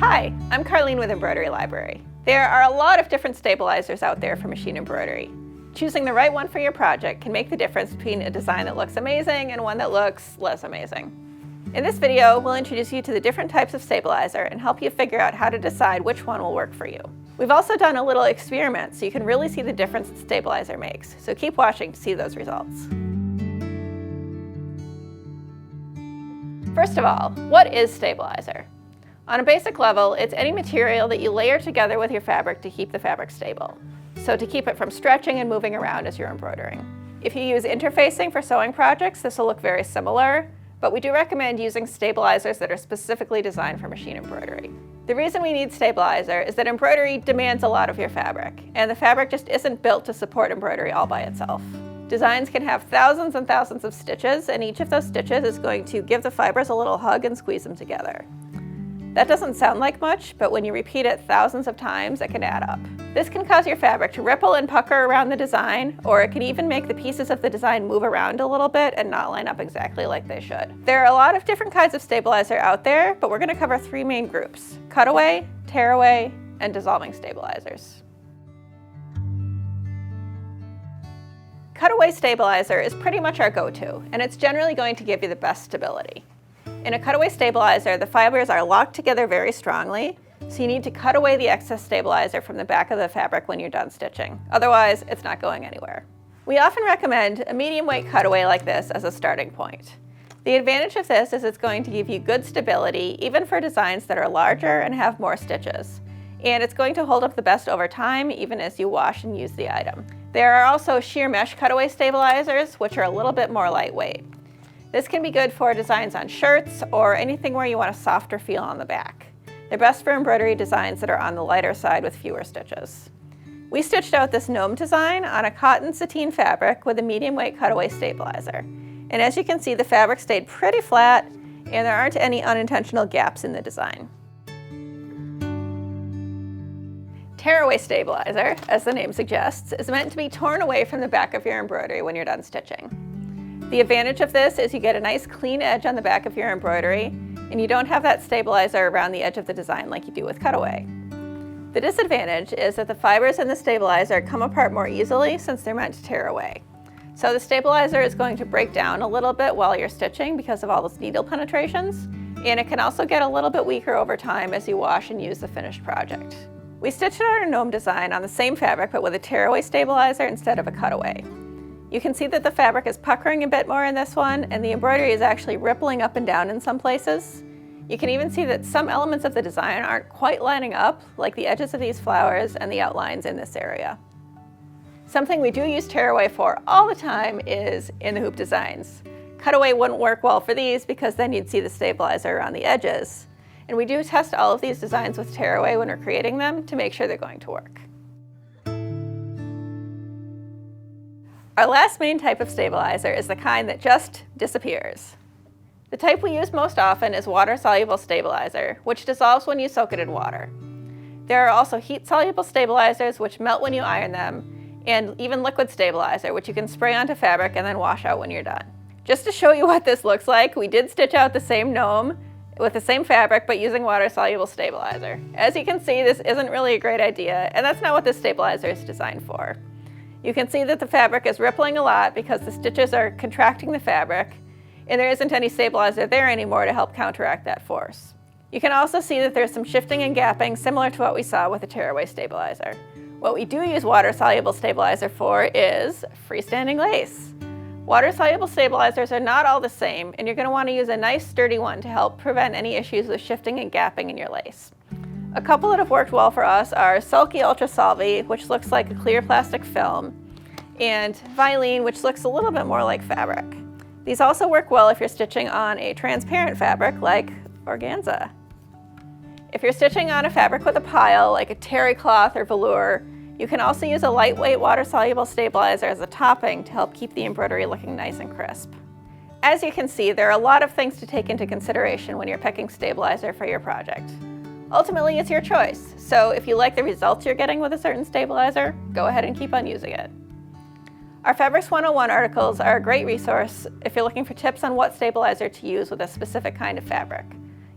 Hi, I'm Carlene with Embroidery Library. There are a lot of different stabilizers out there for machine embroidery. Choosing the right one for your project can make the difference between a design that looks amazing and one that looks less amazing. In this video, we'll introduce you to the different types of stabilizer and help you figure out how to decide which one will work for you. We've also done a little experiment so you can really see the difference the stabilizer makes, so keep watching to see those results. First of all, what is stabilizer? On a basic level, it's any material that you layer together with your fabric to keep the fabric stable. So to keep it from stretching and moving around as you're embroidering. If you use interfacing for sewing projects, this will look very similar, but we do recommend using stabilizers that are specifically designed for machine embroidery. The reason we need stabilizer is that embroidery demands a lot of your fabric, and the fabric just isn't built to support embroidery all by itself. Designs can have thousands and thousands of stitches, and each of those stitches is going to give the fibers a little hug and squeeze them together. That doesn't sound like much, but when you repeat it thousands of times, it can add up. This can cause your fabric to ripple and pucker around the design, or it can even make the pieces of the design move around a little bit and not line up exactly like they should. There are a lot of different kinds of stabilizer out there, but we're going to cover three main groups: Cutaway, Tearaway, and dissolving stabilizers. Cutaway stabilizer is pretty much our go-to, and it's generally going to give you the best stability. In a cutaway stabilizer, the fibers are locked together very strongly, so you need to cut away the excess stabilizer from the back of the fabric when you're done stitching. Otherwise, it's not going anywhere. We often recommend a medium weight cutaway like this as a starting point. The advantage of this is it's going to give you good stability, even for designs that are larger and have more stitches. And it's going to hold up the best over time, even as you wash and use the item. There are also sheer mesh cutaway stabilizers, which are a little bit more lightweight. This can be good for designs on shirts or anything where you want a softer feel on the back. They're best for embroidery designs that are on the lighter side with fewer stitches. We stitched out this gnome design on a cotton sateen fabric with a medium weight cutaway stabilizer. And as you can see, the fabric stayed pretty flat and there aren't any unintentional gaps in the design. Tearaway stabilizer, as the name suggests, is meant to be torn away from the back of your embroidery when you're done stitching. The advantage of this is you get a nice clean edge on the back of your embroidery, and you don't have that stabilizer around the edge of the design like you do with Cutaway. The disadvantage is that the fibers in the stabilizer come apart more easily since they're meant to tear away. So the stabilizer is going to break down a little bit while you're stitching because of all those needle penetrations, and it can also get a little bit weaker over time as you wash and use the finished project. We stitched out our gnome design on the same fabric but with a tearaway stabilizer instead of a Cutaway. You can see that the fabric is puckering a bit more in this one, and the embroidery is actually rippling up and down in some places. You can even see that some elements of the design aren't quite lining up, like the edges of these flowers and the outlines in this area. Something we do use Tearaway for all the time is in the hoop designs. Cutaway wouldn't work well for these because then you'd see the stabilizer around the edges. And we do test all of these designs with Tearaway when we're creating them to make sure they're going to work. Our last main type of stabilizer is the kind that just disappears. The type we use most often is water-soluble stabilizer, which dissolves when you soak it in water. There are also heat-soluble stabilizers, which melt when you iron them, and even liquid stabilizer, which you can spray onto fabric and then wash out when you're done. Just to show you what this looks like, we did stitch out the same gnome with the same fabric, but using water-soluble stabilizer. As you can see, this isn't really a great idea, and that's not what this stabilizer is designed for. You can see that the fabric is rippling a lot because the stitches are contracting the fabric, and there isn't any stabilizer there anymore to help counteract that force. You can also see that there's some shifting and gapping similar to what we saw with the Tearaway stabilizer. What we do use water-soluble stabilizer for is freestanding lace. Water-soluble stabilizers are not all the same, and you're going to want to use a nice sturdy one to help prevent any issues with shifting and gapping in your lace. A couple that have worked well for us are Sulky Ultra Solvy, which looks like a clear plastic film, and Vilene, which looks a little bit more like fabric. These also work well if you're stitching on a transparent fabric like organza. If you're stitching on a fabric with a pile, like a terry cloth or velour, you can also use a lightweight water-soluble stabilizer as a topping to help keep the embroidery looking nice and crisp. As you can see, there are a lot of things to take into consideration when you're picking stabilizer for your project. Ultimately, it's your choice, so if you like the results you're getting with a certain stabilizer, go ahead and keep on using it. Our Fabrics 101 articles are a great resource if you're looking for tips on what stabilizer to use with a specific kind of fabric.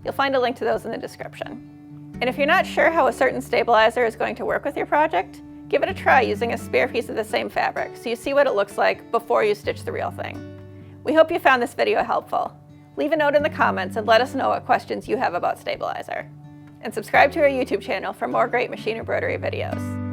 You'll find a link to those in the description. And if you're not sure how a certain stabilizer is going to work with your project, give it a try using a spare piece of the same fabric so you see what it looks like before you stitch the real thing. We hope you found this video helpful. Leave a note in the comments and let us know what questions you have about stabilizer. And subscribe to our YouTube channel for more great machine embroidery videos.